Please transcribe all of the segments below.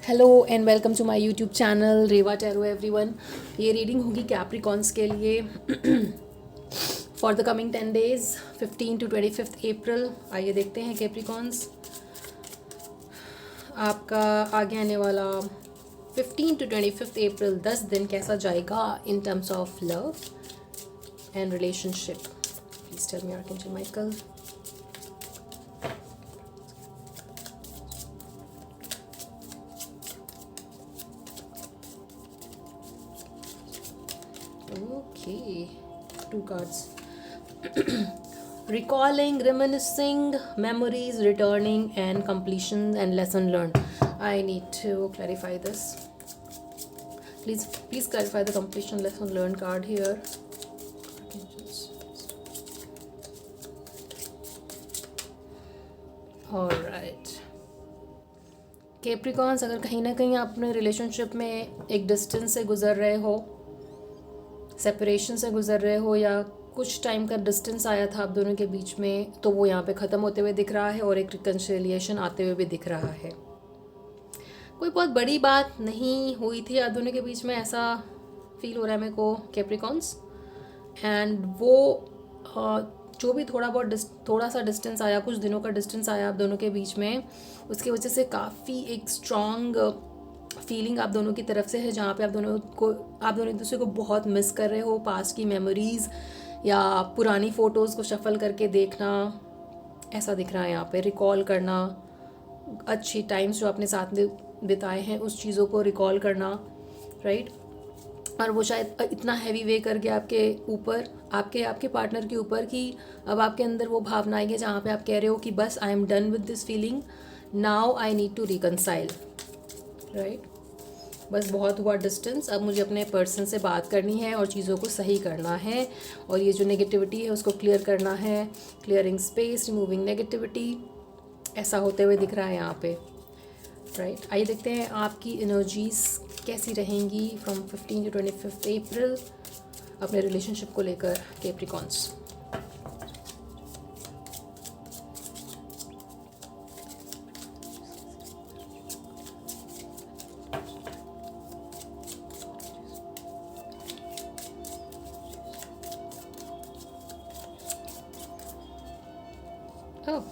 Hello and welcome to my YouTube channel Reva tarot everyone. ये reading होगी Capricorns के लिए for the coming 10 days 15 to 25 April. आइए देखते हैं कैप्रिकॉन्स आपका आगे आने वाला 15 to 25 अप्रैल 10 दिन कैसा जाएगा in terms of love and relationship. Please tell me Archangel Michael. Okay, two cards. Recalling, reminiscing, memories, returning, and completion and lesson learned. I need to clarify this. Please clarify the completion lesson learned card here. All right. Capricorns, अगर कहीं ना कहीं आप अपने relationship में एक distance से गुजर रहे हो, सेपरेशन से गुजर रहे हो, या कुछ टाइम का डिस्टेंस आया था आप दोनों के बीच में, तो वो यहाँ पे ख़त्म होते हुए दिख रहा है और एक रिकन्सिलिएशन आते हुए भी दिख रहा है। कोई बहुत बड़ी बात नहीं हुई थी आप दोनों के बीच में, ऐसा फील हो रहा है मेरे को कैप्रिकॉन्स। एंड वो जो भी थोड़ा सा डिस्टेंस आया, कुछ दिनों का डिस्टेंस आया आप दोनों के बीच में, उसकी वजह से काफ़ी एक स्ट्रॉन्ग फीलिंग आप दोनों की तरफ से है, जहाँ पे आप दोनों एक दूसरे को बहुत मिस कर रहे हो। पास्ट की मेमोरीज़ या पुरानी फ़ोटोज़ को शफल करके देखना, ऐसा दिख रहा है यहाँ पे। रिकॉल करना, अच्छी टाइम्स जो आपने साथ में बिताए हैं उस चीज़ों को रिकॉल करना, राइट। और वो शायद इतना हैवी वे कर गया आपके ऊपर, आपके पार्टनर के ऊपर, कि अब आपके अंदर वो भावना आई है जहाँ पे आप कह रहे हो कि बस I am done with this feeling, now I need to reconcile, right. बस बहुत हुआ डिस्टेंस, अब मुझे अपने पर्सन से बात करनी है और चीज़ों को सही करना है, और ये जो नेगेटिविटी है उसको क्लियर करना है। क्लियरिंग स्पेस, रिमूविंग नेगेटिविटी, ऐसा होते हुए दिख रहा है यहाँ पे, राइट। आइए देखते हैं आपकी एनर्जीज कैसी रहेंगी फ्रॉम 15 to 25 अप्रैल अपने रिलेशनशिप को लेकर कैप्रिकॉन्स। ओह,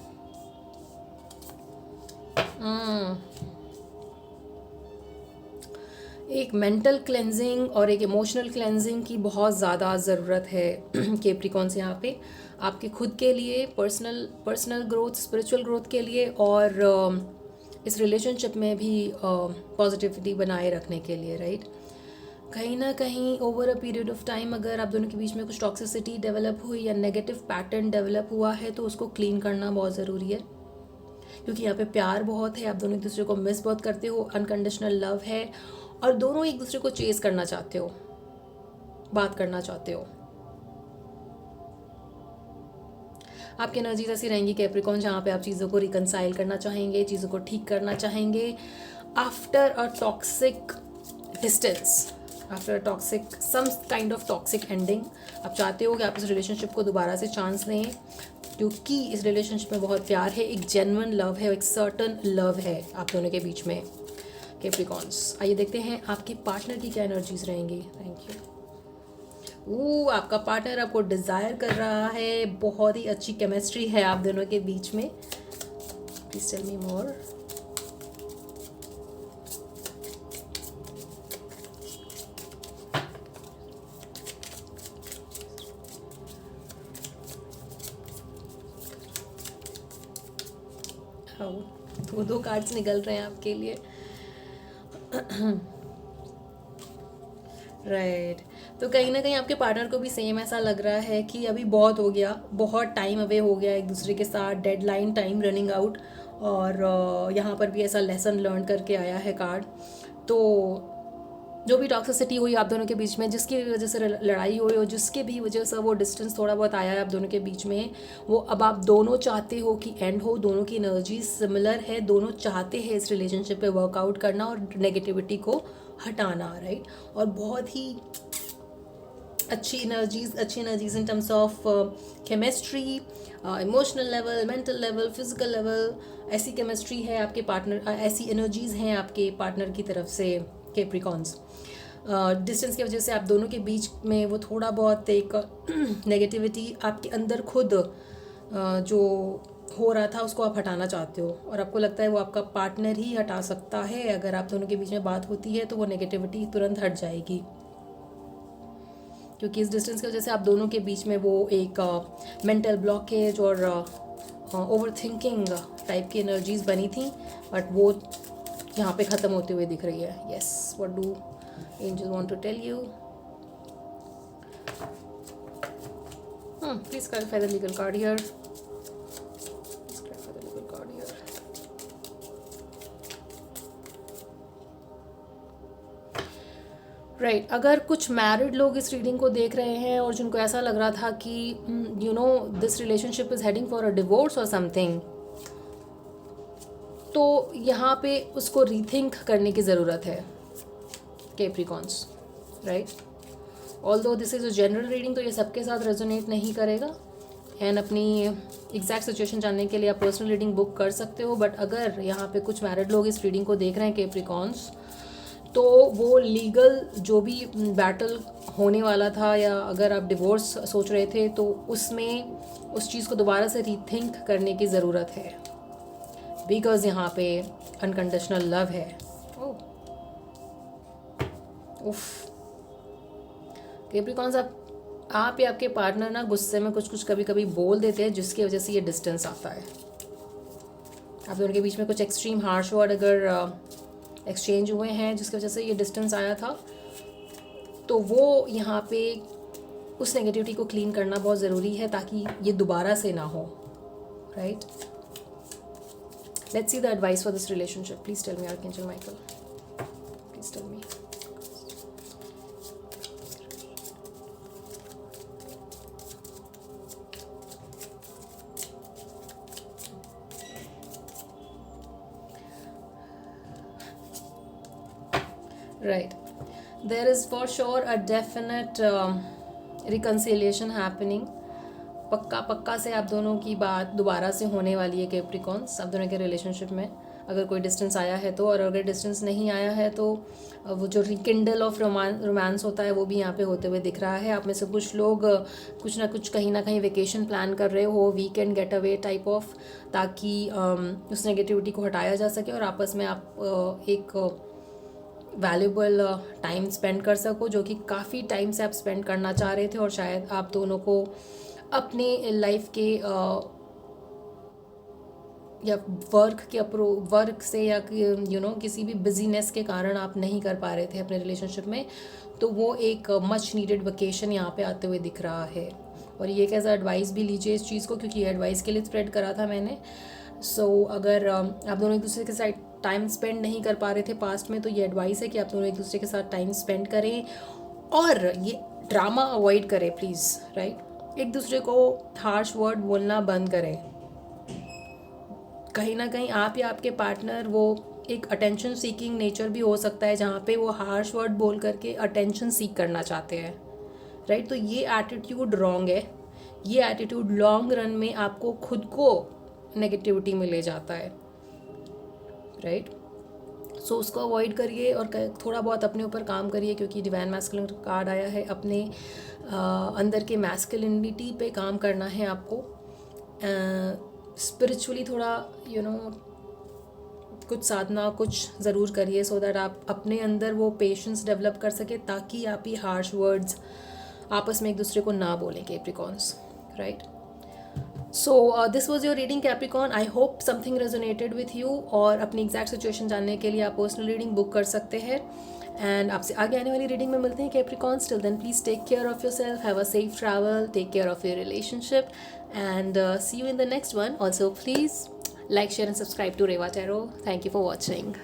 एक मेंटल क्लेंजिंग और एक इमोशनल क्लेंजिंग की बहुत ज़्यादा ज़रूरत है कैप्रिकॉन्स यहाँ पे, आपके खुद के लिए, पर्सनल ग्रोथ, स्पिरिचुअल ग्रोथ के लिए, और इस रिलेशनशिप में भी पॉजिटिविटी बनाए रखने के लिए, राइट। कहीं ना कहीं over a period of time अगर आप दोनों के बीच में कुछ टॉक्सिसिटी डेवलप हुई या नेगेटिव पैटर्न डेवलप हुआ है, तो उसको क्लीन करना बहुत ज़रूरी है, क्योंकि यहाँ पे प्यार बहुत है, आप दोनों एक दूसरे को मिस बहुत करते हो, अनकंडीशनल लव है, और दोनों एक दूसरे को चेस करना चाहते हो, बात करना चाहते हो। आपकी एनर्जीज ऐसी रहेंगी कैप्रिकॉन, जहाँ पे आप चीज़ों को रिकनसाइल करना चाहेंगे, चीज़ों को ठीक करना चाहेंगे after a toxic distance, after a toxic some kind of toxic ending. आप चाहते हो कि आप इस रिलेशनशिप को दोबारा से चांस दें, क्योंकि इस रिलेशनशिप में बहुत प्यार है, एक जेन्युइन लव है, एक सर्टन लव है आप दोनों के बीच में कैप्रिकॉन्स। आइए देखते हैं आपके पार्टनर की क्या एनर्जीज रहेंगी। Thank you. आपका पार्टनर आपको डिज़ायर कर रहा है, बहुत ही अच्छी केमिस्ट्री है आप दोनों के बीच में। प्लीज टेल मी मोर। दो कार्ड्स निकल रहे हैं आपके लिए, राइट। तो कहीं ना कहीं आपके पार्टनर को भी सेम ऐसा लग रहा है कि अभी बहुत हो गया, बहुत टाइम अवे हो गया एक दूसरे के साथ, डेडलाइन, टाइम रनिंग आउट, और यहाँ पर भी ऐसा लेसन लर्न करके आया है कार्ड। तो जो भी टॉक्सिसिटी हुई आप दोनों के बीच में, जिसकी भी वजह से लड़ाई हुई हो, जिसके भी वजह से वो डिस्टेंस थोड़ा बहुत आया है आप दोनों के बीच में, वो अब आप दोनों चाहते हो कि एंड हो, दोनों की एनर्जी सिमिलर है, दोनों चाहते हैं इस रिलेशनशिप पे वर्कआउट करना और नेगेटिविटी को हटाना, राइट। और बहुत ही अच्छी energies in terms of chemistry, emotional level, mental level, physical level, ऐसी केमिस्ट्री है आपके पार्टनर, ऐसी एनर्जीज़ हैं आपके पार्टनर की तरफ से कैप्रिकॉन्स। डिस्टेंस की वजह से आप दोनों के बीच में वो थोड़ा बहुत एक नेगेटिविटी आपके अंदर खुद जो हो रहा था उसको आप हटाना चाहते हो, और आपको लगता है वो आपका पार्टनर ही हटा सकता है। अगर आप दोनों के बीच में बात होती है तो वो नेगेटिविटी तुरंत हट जाएगी, क्योंकि इस डिस्टेंस की वजह से आप दोनों के बीच में वो एक मेंटल ब्लॉकेज और ओवर थिंकिंग टाइप की एनर्जीज बनी थी, बट वो यहाँ पे ख़त्म होते हुए दिख रही है। Yes, what do angel want to tell you? Please clarify the legal card here. Right, अगर कुछ मैरिड लोग इस रीडिंग को देख रहे हैं और जिनको ऐसा लग रहा था कि you know this relationship is heading for a divorce और समथिंग, तो यहाँ पे उसको रीथिंक करने की ज़रूरत है Capricorns, right. Although this is a general reading, तो ये सबके साथ रेजोनेट नहीं करेगा, एंड अपनी एग्जैक्ट सिचुएशन जानने के लिए आप पर्सनल रीडिंग बुक कर सकते हो। बट अगर यहाँ पे कुछ मैरिड लोग इस रीडिंग को देख रहे हैं कैप्रिकॉन्स, तो वो लीगल जो भी बैटल होने वाला था, या अगर आप डिवोर्स सोच रहे थे, तो उसमें उस चीज़ को दोबारा से रीथिंक करने की ज़रूरत है, बिकॉज यहाँ पे अनकंडीशनल लव है। उफ, कैप्रिकॉन्स, आप या आपके पार्टनर ना गुस्से में कुछ कुछ कभी कभी बोल देते हैं, जिसकी वजह से ये डिस्टेंस आता है। आप दोनों के बीच में कुछ एक्सट्रीम हार्श वर्ड अगर एक्सचेंज हुए हैं जिसकी वजह से ये डिस्टेंस आया था, तो वो यहाँ पे उस नेगेटिविटी को क्लीन करना बहुत ज़रूरी है ताकि ये दोबारा से ना हो, right. Let's see the advice for this relationship. Please tell me Archangel Michael, please tell me. Right, there is for sure a definite reconciliation happening. पक्का से आप दोनों की बात दोबारा से होने वाली है कैप्रिकॉन्स, आप दोनों के रिलेशनशिप में, अगर कोई डिस्टेंस आया है तो। और अगर डिस्टेंस नहीं आया है तो वो जो रिकिंडल ऑफ रोमांस होता है वो भी यहाँ पे होते हुए दिख रहा है। आप में से कुछ लोग कुछ ना कुछ कहीं ना कहीं वेकेशन प्लान कर रहे हो, weekend get away type of, ताकि उस नेगेटिविटी को हटाया जा सके और आपस में आप एक वैल्यूबल टाइम स्पेंड कर सको, जो कि काफ़ी टाइम से आप स्पेंड करना चाह रहे थे। और शायद आप दोनों को अपने लाइफ के या वर्क से या किसी भी बिजीनेस के कारण आप नहीं कर पा रहे थे अपने रिलेशनशिप में, तो वो एक मच नीडेड वेकेशन यहाँ पे आते हुए दिख रहा है। और ये एक ऐसा एडवाइस भी लीजिए इस चीज़ को, क्योंकि ये एडवाइस के लिए स्प्रेड करा था मैंने। सो अगर आप दोनों एक दूसरे के साथ टाइम स्पेंड नहीं कर पा रहे थे पास्ट में, तो ये एडवाइस है कि आप दोनों एक दूसरे के साथ टाइम स्पेंड करें और ये ड्रामा अवॉइड करें प्लीज़, राइट। एक दूसरे को हार्श वर्ड बोलना बंद करें। कहीं ना कहीं आप या आपके पार्टनर वो एक अटेंशन सीकिंग नेचर भी हो सकता है, जहाँ पे वो हार्श वर्ड बोल करके अटेंशन सीक करना चाहते हैं, राइट। तो ये एटीट्यूड रॉन्ग है। ये एटीट्यूड लॉन्ग रन में आपको खुद को नेगेटिविटी में ले जाता है, राइट। सो उसको अवॉइड करिए और थोड़ा बहुत अपने ऊपर काम करिए, क्योंकि डिवाइन मैस्कुलिन कार्ड आया है। अपने अंदर के मैस्कुलिनिटी पे काम करना है आपको। स्पिरिचुअली थोड़ा कुछ साधना कुछ ज़रूर करिए, सो दैट आप अपने अंदर वो पेशेंस डेवलप कर सके, ताकि आप ये हार्श वर्ड्स आपस में एक दूसरे को ना बोलें Capricorns, right. So this was your reading Capricorn. I hope something resonated with you. और अपनी एग्जैक्ट सिचुएशन जानने के लिए आप पर्सनल रीडिंग बुक कर सकते हैं। एंड आपसे आगे आने वाली रीडिंग में मिलते हैं Capricorns. Till then please take care of your self, have a safe travel, take care of your relationship, and see you in the next one. Also please like, share and subscribe to Reva Tarot. Thank you for watching.